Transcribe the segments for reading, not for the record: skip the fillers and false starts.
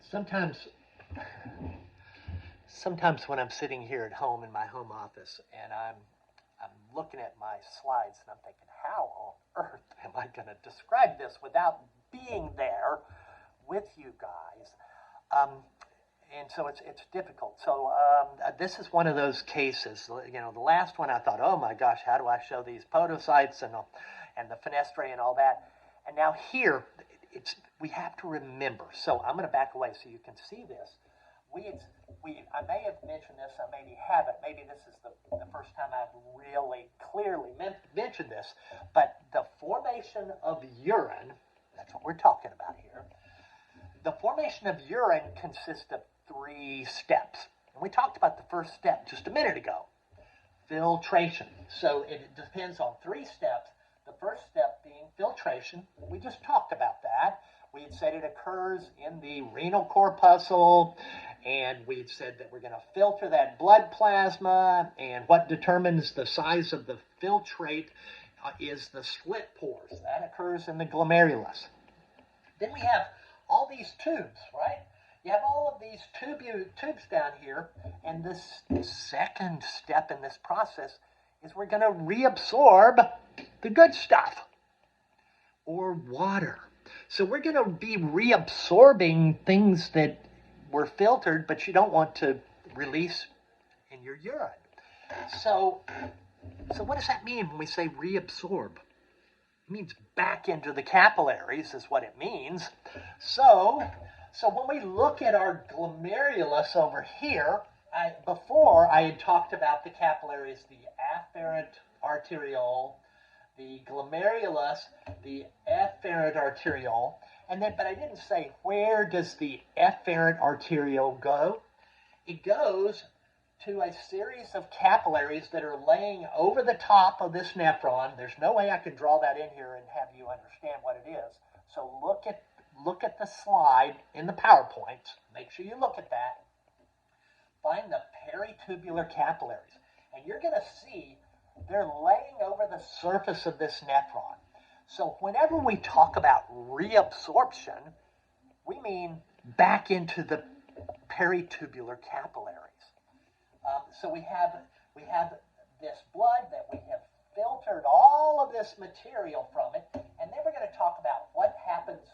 Sometimes, sometimes when I'm sitting here at home in my home office and I'm looking at my slides and I'm thinking, how on earth am I going to describe this without being there with you guys? Um, and so it's difficult. So this is one of those cases. You know, the last one I thought, oh my gosh, how do I show these podocytes and the fenestrae and all that? And now here, we have to remember. So I'm going to back away so you can see this. I may have mentioned this, I maybe haven't. Maybe this is the first time I've really clearly mentioned this. But the formation of urine, that's what we're talking about here. The formation of urine consists of 3 steps. And we talked about the first step just a minute ago, filtration. So it depends on 3 steps. The first step being filtration. We just talked about that. We had said it occurs in the renal corpuscle, and we had said that we're going to filter that blood plasma, and what determines the size of the filtrate is the slit pores. That occurs in the glomerulus. Then we have all these tubes, right? You have all of these tubes down here, and this second step in this process is we're going to reabsorb the good stuff, or water. So we're going to be reabsorbing things that were filtered, but you don't want to release in your urine. So what does that mean when we say reabsorb? It means back into the capillaries is what it means. So when we look at our glomerulus over here, before I had talked about the capillaries, the afferent arteriole, the glomerulus, the efferent arteriole, but I didn't say where does the efferent arteriole go. It goes to a series of capillaries that are laying over the top of this nephron. There's no way I can draw that in here and have you understand what it is. So look at the slide in the PowerPoint. Make sure you look at that. Find the peritubular capillaries, and you're going to see they're laying over the surface of this nephron. So whenever we talk about reabsorption, we mean back into the peritubular capillaries. So we have this blood that we have filtered all of this material from it, and then we're going to talk about what happens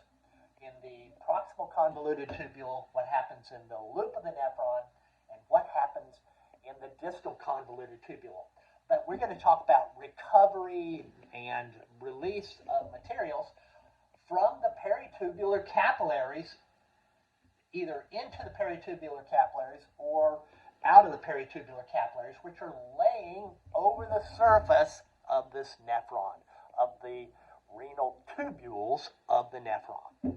in the proximal convoluted tubule, what happens in the loop of the nephron, and what happens in the distal convoluted tubule. But we're going to talk about recovery and release of materials from the peritubular capillaries, either into the peritubular capillaries or out of the peritubular capillaries, which are laying over the surface of this nephron, of the renal tubules of the nephron.